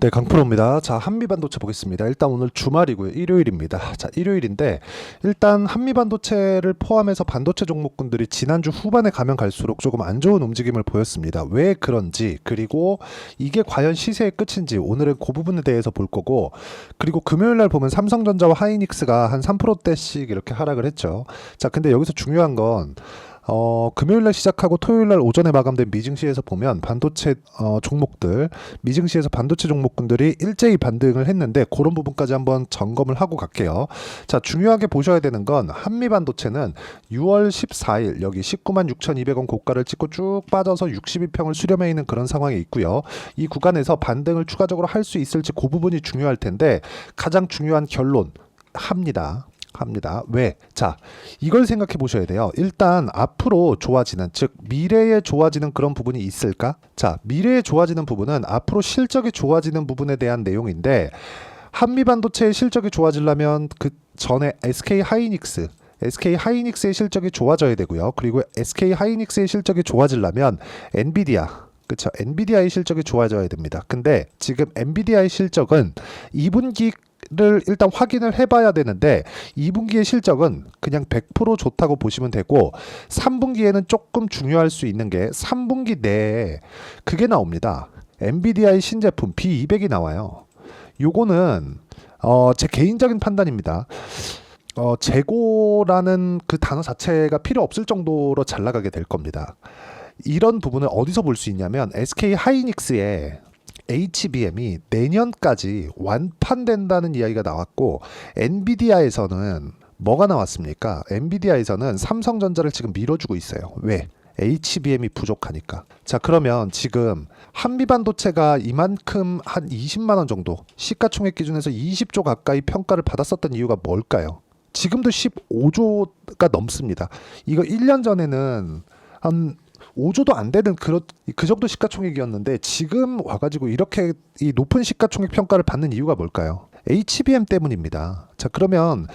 네, 강프로입니다. 자, 한미반도체 보겠습니다. 일단 오늘 주말이고요. 일요일입니다. 자, 일요일인데 일단 한미반도체를 포함해서 반도체 종목군들이 지난주 후반에 가면 갈수록 조금 안 좋은 움직임을 보였습니다. 왜 그런지, 그리고 이게 과연 시세의 끝인지 오늘은 그 부분에 대해서 볼 거고, 그리고 금요일 날 보면 삼성전자와 하이닉스가 한 3%대씩 이렇게 하락을 했죠. 자, 근데 여기서 중요한 건 금요일날 시작하고 토요일날 오전에 마감된 미증시에서 보면 반도체 종목들, 미증시에서 반도체 종목군들이 일제히 반등을 했는데 그런 부분까지 한번 점검을 하고 갈게요. 자, 중요하게 보셔야 되는 건 한미반도체는 6월 14일 여기 19만 6,200원 고가를 찍고 쭉 빠져서 62평을 수렴해 있는 그런 상황에 있고요. 이 구간에서 반등을 추가적으로 할 수 있을지 그 부분이 중요할 텐데 가장 중요한 결론 합니다. 왜? 자, 이걸 생각해 보셔야 돼요. 일단 앞으로 좋아지는, 즉 미래에 좋아지는 그런 부분이 있을까? 자, 미래에 좋아지는 부분은 앞으로 실적이 좋아지는 부분에 대한 내용인데, 한미반도체의 실적이 좋아지려면 그 전에 SK 하이닉스의 실적이 좋아져야 되고요. 그리고 SK 하이닉스의 실적이 좋아지려면 엔비디아, 그쵸, 엔비디아의 실적이 좋아져야 됩니다. 근데 지금 엔비디아의 실적은 2분기 를 일단 확인을 해봐야 되는데 2분기의 실적은 그냥 100% 좋다고 보시면 되고, 3분기에는 조금 중요할 수 있는 게 3분기 내에 그게 나옵니다. 엔비디아의 신제품 B200이 나와요. 요거는 제 개인적인 판단입니다. 재고라는 그 단어 자체가 필요 없을 정도로 잘 나가게 될 겁니다. 이런 부분을 어디서 볼 수 있냐면 SK 하이닉스의 HBM이 내년까지 완판된다는 이야기가 나왔고, 엔비디아에서는 뭐가 나왔습니까? 엔비디아에서는 삼성전자를 지금 밀어주고 있어요. 왜? HBM이 부족하니까. 자, 그러면 지금 한미반도체가 이만큼 한 20만 원 정도, 시가총액 기준에서 20조 가까이 평가를 받았었던 이유가 뭘까요? 지금도 15조가 넘습니다. 이거 1년 전에는 한 5조도 안 되는 그 정도 시가총액이었는데 지금 와가지고 이렇게 이 높은 시가총액 평가를 받는 이유가 뭘까요? HBM 때문입니다. 자, 그러면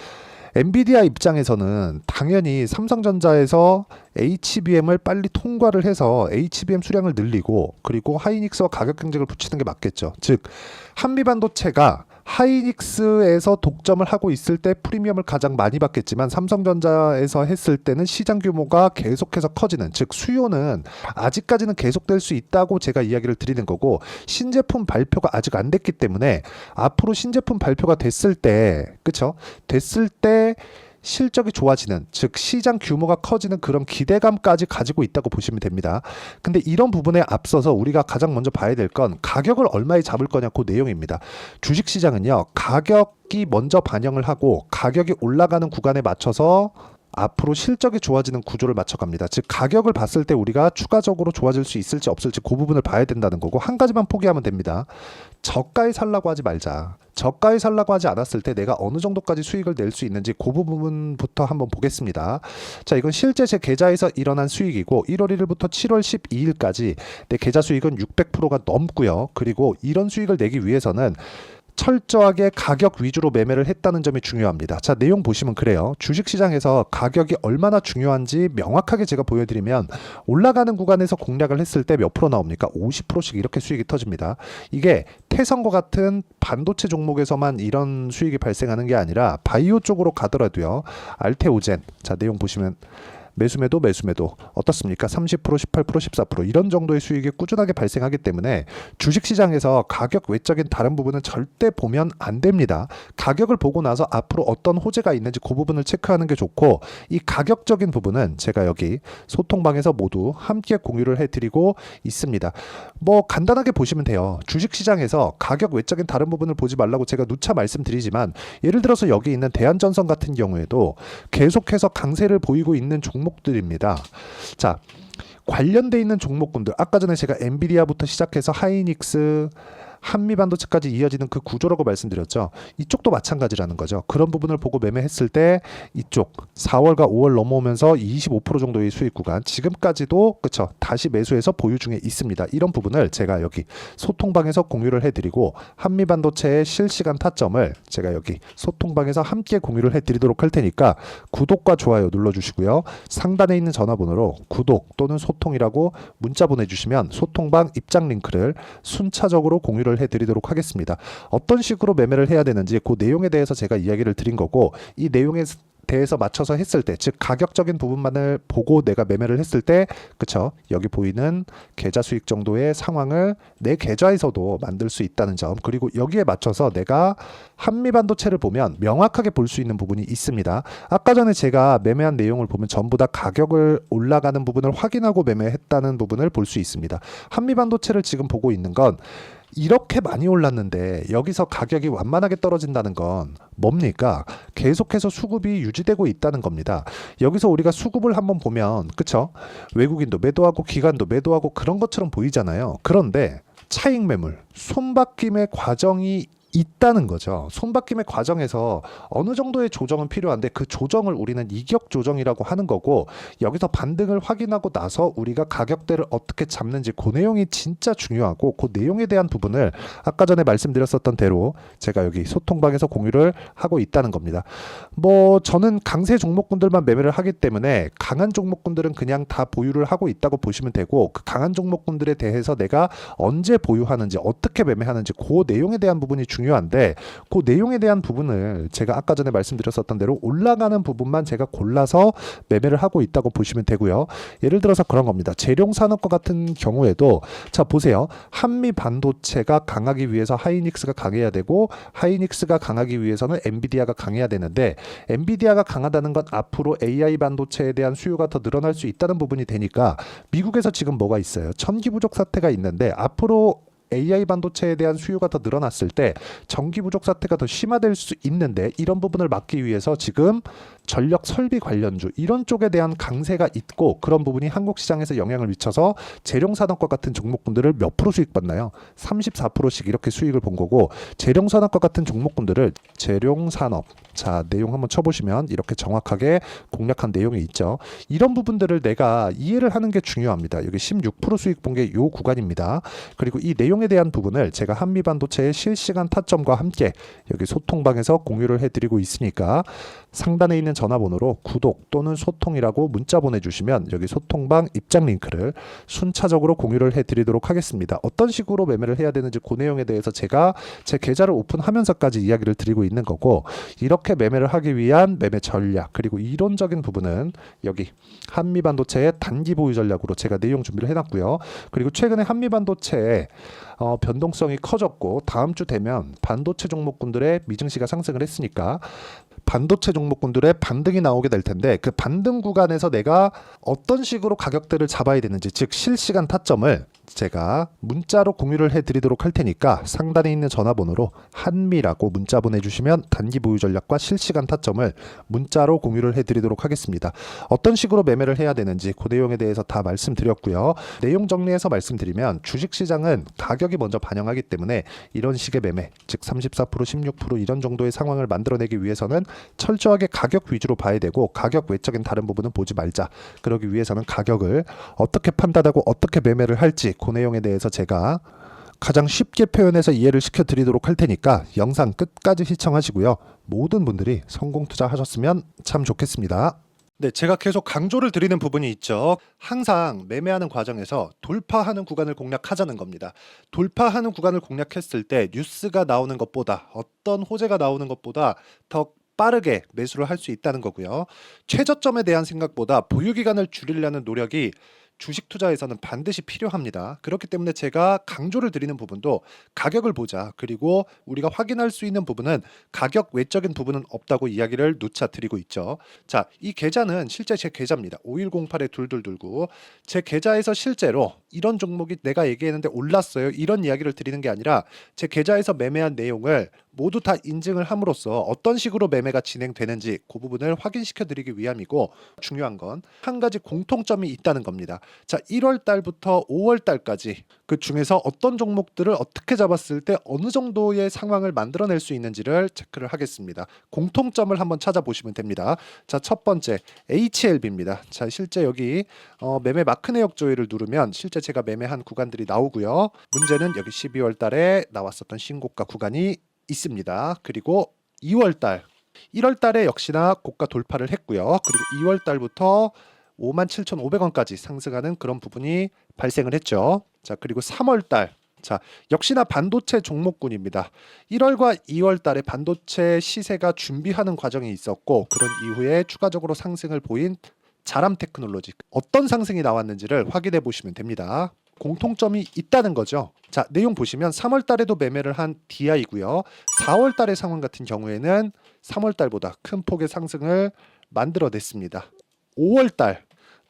엔비디아 입장에서는 당연히 삼성전자에서 HBM을 빨리 통과를 해서 HBM 수량을 늘리고, 그리고 하이닉스와 가격 경쟁을 붙이는 게 맞겠죠. 즉 한미반도체가 하이닉스에서 독점을 하고 있을 때 프리미엄을 가장 많이 받겠지만, 삼성전자에서 했을 때는 시장 규모가 계속해서 커지는, 즉 수요는 아직까지는 계속될 수 있다고 제가 이야기를 드리는 거고, 신제품 발표가 아직 안 됐기 때문에 앞으로 신제품 발표가 됐을 때, 그쵸? 됐을 때 실적이 좋아지는, 즉 시장 규모가 커지는 그런 기대감까지 가지고 있다고 보시면 됩니다. 근데 이런 부분에 앞서서 우리가 가장 먼저 봐야 될 건 가격을 얼마에 잡을 거냐, 그 내용입니다. 주식시장은요, 가격이 먼저 반영을 하고 가격이 올라가는 구간에 맞춰서 앞으로 실적이 좋아지는 구조를 맞춰갑니다. 즉 가격을 봤을 때 우리가 추가적으로 좋아질 수 있을지 없을지 그 부분을 봐야 된다는 거고, 한 가지만 포기하면 됩니다. 저가에 살라고 하지 말자. 저가에 살라고 하지 않았을 때 내가 어느 정도까지 수익을 낼 수 있는지 그 부분부터 한번 보겠습니다. 자, 이건 실제 제 계좌에서 일어난 수익이고 1월 1일부터 7월 12일까지 내 계좌 수익은 600%가 넘고요. 그리고 이런 수익을 내기 위해서는 철저하게 가격 위주로 매매를 했다는 점이 중요합니다. 자, 내용 보시면 그래요. 주식시장에서 가격이 얼마나 중요한지 명확하게 제가 보여드리면, 올라가는 구간에서 공략을 했을 때 몇 프로 나옵니까? 50%씩 이렇게 수익이 터집니다. 이게 태성과 같은 반도체 종목에서만 이런 수익이 발생하는 게 아니라 바이오 쪽으로 가더라도요. 알테오젠, 자, 내용 보시면 매수매도 어떻습니까? 30%, 18%, 14% 이런 정도의 수익이 꾸준하게 발생하기 때문에 주식시장에서 가격 외적인 다른 부분은 절대 보면 안 됩니다. 가격을 보고 나서 앞으로 어떤 호재가 있는지 그 부분을 체크하는 게 좋고, 이 가격적인 부분은 제가 여기 소통방에서 모두 함께 공유를 해드리고 있습니다. 뭐 간단하게 보시면 돼요. 주식시장에서 가격 외적인 다른 부분을 보지 말라고 제가 누차 말씀드리지만, 예를 들어서 여기 있는 대한전선 같은 경우에도 계속해서 강세를 보이고 있는 종목들입니다. 자, 관련돼 있는 종목군들, 아까 전에 제가 엔비디아부터 시작해서 하이닉스, 한미반도체까지 이어지는 그 구조라고 말씀드렸죠. 이쪽도 마찬가지라는 거죠. 그런 부분을 보고 매매했을 때 이쪽 4월과 5월 넘어오면서 25% 정도의 수익 구간, 지금까지도 그쵸, 다시 매수해서 보유 중에 있습니다. 이런 부분을 제가 여기 소통방에서 공유를 해드리고, 한미반도체의 실시간 타점을 제가 여기 소통방에서 함께 공유를 해드리도록 할 테니까 구독과 좋아요 눌러주시고요. 상단에 있는 전화번호로 구독 또는 소통이라고 문자 보내주시면 소통방 입장 링크를 순차적으로 공유를 공유를 해드리도록 하겠습니다. 어떤 식으로 매매를 해야 되는지 그 내용에 대해서 제가 이야기를 드린 거고, 이 내용에 대해서 맞춰서 했을 때, 즉 가격적인 부분만을 보고 내가 매매를 했을 때, 그쵸, 여기 보이는 계좌 수익 정도의 상황을 내 계좌에서도 만들 수 있다는 점, 그리고 여기에 맞춰서 내가 한미반도체를 보면 명확하게 볼 수 있는 부분이 있습니다. 아까 전에 제가 매매한 내용을 보면 전부 다 가격을 올라가는 부분을 확인하고 매매했다는 부분을 볼 수 있습니다. 한미반도체를 지금 보고 있는 건 이렇게 많이 올랐는데 여기서 가격이 완만하게 떨어진다는 건 뭡니까? 계속해서 수급이 유지되고 있다는 겁니다. 여기서 우리가 수급을 한번 보면, 그쵸? 외국인도 매도하고 기관도 매도하고 그런 것처럼 보이잖아요. 그런데 차익 매물, 손바뀜의 과정이 있다는 거죠. 손바뀜의 과정에서 어느 정도의 조정은 필요한데 그 조정을 우리는 이격 조정이라고 하는 거고, 여기서 반등을 확인하고 나서 우리가 가격대를 어떻게 잡는지 그 내용이 진짜 중요하고, 그 내용에 대한 부분을 아까 전에 말씀드렸었던 대로 제가 여기 소통방에서 공유를 하고 있다는 겁니다. 뭐 저는 강세 종목군들만 매매를 하기 때문에 강한 종목군들은 그냥 다 보유를 하고 있다고 보시면 되고, 그 강한 종목군들에 대해서 내가 언제 보유하는지 어떻게 매매하는지 그 내용에 대한 부분이 중요한데, 그 내용에 대한 부분을 제가 아까 전에 말씀드렸었던 대로 올라가는 부분만 제가 골라서 매매를 하고 있다고 보시면 되고요. 예를 들어서 그런 겁니다. 재룡산업과 같은 경우에도 자 보세요. 한미 반도체가 강하기 위해서 하이닉스가 강해야 되고, 하이닉스가 강하기 위해서는 엔비디아가 강해야 되는데, 엔비디아가 강하다는 건 앞으로 AI 반도체에 대한 수요가 더 늘어날 수 있다는 부분이 되니까, 미국에서 지금 뭐가 있어요? 전기 부족 사태가 있는데 앞으로 AI 반도체에 대한 수요가 더 늘어났을 때 전기 부족 사태가 더 심화될 수 있는데, 이런 부분을 막기 위해서 지금 전력 설비 관련주 이런 쪽에 대한 강세가 있고, 그런 부분이 한국 시장에서 영향을 미쳐서 재룡산업과 같은 종목군들을 몇 프로 수익 받나요? 34%씩 이렇게 수익을 본 거고, 재룡산업과 같은 종목군들을 재룡산업, 자 내용 한번 쳐보시면 이렇게 정확하게 공략한 내용이 있죠. 이런 부분들을 내가 이해를 하는 게 중요합니다. 여기 16% 수익 본 게 요 구간입니다. 그리고 이 내용에 대한 부분을 제가 한미반도체의 실시간 타점과 함께 여기 소통방에서 공유를 해드리고 있으니까, 상단에 있는 전화번호로 구독 또는 소통이라고 문자 보내주시면 여기 소통방 입장 링크를 순차적으로 공유를 해드리도록 하겠습니다. 어떤 식으로 매매를 해야 되는지 그 내용에 대해서 제가 제 계좌를 오픈하면서까지 이야기를 드리고 있는 거고, 이렇게 매매를 하기 위한 매매 전략 그리고 이론적인 부분은 여기 한미반도체의 단기 보유 전략으로 제가 내용 준비를 해놨고요. 그리고 최근에 한미반도체에 변동성이 커졌고, 다음 주 되면 반도체 종목군들의 미증시가 상승을 했으니까 반도체 종목군들의 반등이 나오게 될 텐데, 그 반등 구간에서 내가 어떤 식으로 가격대를 잡아야 되는지, 즉 실시간 타점을 제가 문자로 공유를 해드리도록 할 테니까, 상단에 있는 전화번호로 한미라고 문자 보내주시면 단기 보유 전략과 실시간 타점을 문자로 공유를 해드리도록 하겠습니다. 어떤 식으로 매매를 해야 되는지 그 내용에 대해서 다 말씀드렸고요. 내용 정리해서 말씀드리면, 주식시장은 가격이 먼저 반영하기 때문에 이런 식의 매매, 즉 34%, 16% 이런 정도의 상황을 만들어내기 위해서는 철저하게 가격 위주로 봐야 되고, 가격 외적인 다른 부분은 보지 말자. 그러기 위해서는 가격을 어떻게 판단하고 어떻게 매매를 할지 그 내용에 대해서 제가 가장 쉽게 표현해서 이해를 시켜드리도록 할 테니까 영상 끝까지 시청하시고요. 모든 분들이 성공 투자하셨으면 참 좋겠습니다. 네, 제가 계속 강조를 드리는 부분이 있죠. 항상 매매하는 과정에서 돌파하는 구간을 공략하자는 겁니다. 돌파하는 구간을 공략했을 때 뉴스가 나오는 것보다, 어떤 호재가 나오는 것보다 더 빠르게 매수를 할 수 있다는 거고요. 최저점에 대한 생각보다 보유기간을 줄이려는 노력이 주식 투자에서는 반드시 필요합니다. 그렇기 때문에 제가 강조를 드리는 부분도 가격을 보자, 그리고 우리가 확인할 수 있는 부분은 가격 외적인 부분은 없다고 이야기를 누차 드리고 있죠. 자, 이 계좌는 실제 제 계좌입니다. 5108-2229. 제 계좌에서 실제로 이런 종목이 내가 얘기했는데 올랐어요, 이런 이야기를 드리는 게 아니라, 제 계좌에서 매매한 내용을 모두 다 인증을 함으로써 어떤 식으로 매매가 진행되는지 그 부분을 확인시켜 드리기 위함이고, 중요한 건 한 가지 공통점이 있다는 겁니다. 자, 1월 달부터 5월 달까지 그 중에서 어떤 종목들을 어떻게 잡았을 때 어느 정도의 상황을 만들어낼 수 있는지를 체크를 하겠습니다. 공통점을 한번 찾아보시면 됩니다. 자, 첫 번째 HLB입니다. 자, 실제 여기 매매 마크 내역 조회를 누르면 실제 제가 매매한 구간들이 나오고요. 문제는 여기 12월 달에 나왔었던 신고가 구간이 있습니다. 그리고 2월 달, 1월 달에 역시나 고가 돌파를 했고요. 그리고 2월 달부터 57,500원까지 상승하는 그런 부분이 발생을 했죠. 자, 그리고 3월 달, 자, 역시나 반도체 종목군입니다. 1월과 2월 달에 반도체 시세가 준비하는 과정이 있었고 그런 이후에 추가적으로 상승을 보인 자람 테크놀로지 어떤 상승이 나왔는지를 확인해 보시면 됩니다. 공통점이 있다는 거죠. 자, 내용 보시면 3월 달에도 매매를 한 DI고요. 4월 달의 상황 같은 경우에는 3월 달보다 큰 폭의 상승을 만들어냈습니다. 5월 달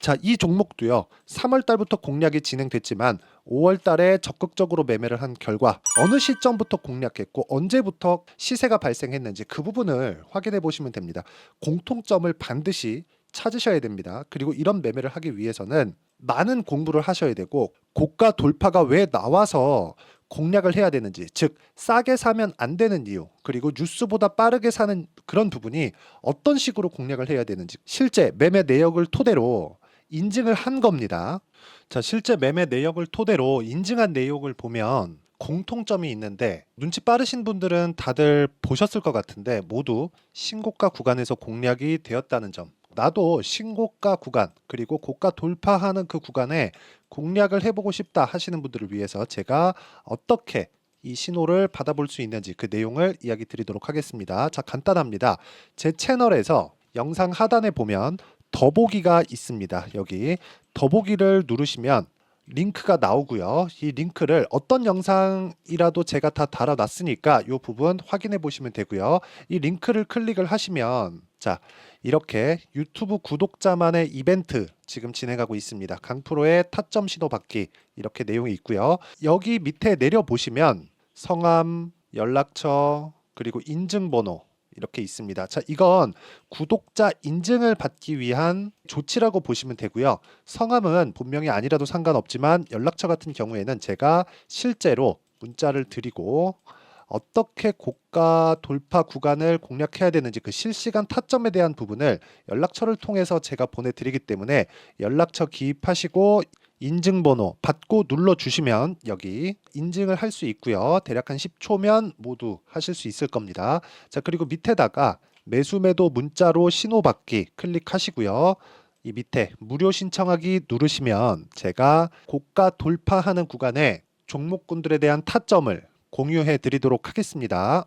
자, 이 종목도요. 3월 달부터 공략이 진행됐지만 5월 달에 적극적으로 매매를 한 결과 어느 시점부터 공략했고 언제부터 시세가 발생했는지 그 부분을 확인해 보시면 됩니다. 공통점을 반드시 찾으셔야 됩니다. 그리고 이런 매매를 하기 위해서는 많은 공부를 하셔야 되고 고가 돌파가 왜 나와서 공략을 해야 되는지, 즉 싸게 사면 안 되는 이유, 그리고 뉴스보다 빠르게 사는 그런 부분이 어떤 식으로 공략을 해야 되는지 실제 매매 내역을 토대로 인증을 한 겁니다. 자, 실제 매매 내역을 토대로 인증한 내용을 보면 공통점이 있는데 눈치 빠르신 분들은 다들 보셨을 것 같은데 모두 신고가 구간에서 공략이 되었다는 점. 나도 신고가 구간 그리고 고가 돌파하는 그 구간에 공략을 해보고 싶다 하시는 분들을 위해서 제가 어떻게 이 신호를 받아볼 수 있는지 그 내용을 이야기 드리도록 하겠습니다. 자, 간단합니다. 제 채널에서 영상 하단에 보면 더보기가 있습니다. 여기 더보기를 누르시면 링크가 나오고요. 이 링크를 어떤 영상이라도 제가 다 달아놨으니까 이 부분 확인해 보시면 되고요. 이 링크를 클릭을 하시면 자, 이렇게 유튜브 구독자만의 이벤트 지금 진행하고 있습니다. 강프로의 타점 신호 받기 이렇게 내용이 있고요. 여기 밑에 내려 보시면 성함, 연락처, 그리고 인증번호 이렇게 있습니다. 자, 이건 구독자 인증을 받기 위한 조치라고 보시면 되고요. 성함은 본명이 아니라도 상관없지만 연락처 같은 경우에는 제가 실제로 문자를 드리고 어떻게 고가 돌파 구간을 공략해야 되는지 그 실시간 타점에 대한 부분을 연락처를 통해서 제가 보내드리기 때문에 연락처 기입하시고 인증번호 받고 눌러주시면 여기 인증을 할 수 있고요. 대략 한 10초면 모두 하실 수 있을 겁니다. 자, 그리고 밑에다가 매수매도 문자로 신호받기 클릭하시고요. 이 밑에 무료 신청하기 누르시면 제가 고가 돌파하는 구간에 종목군들에 대한 타점을 공유해 드리도록 하겠습니다.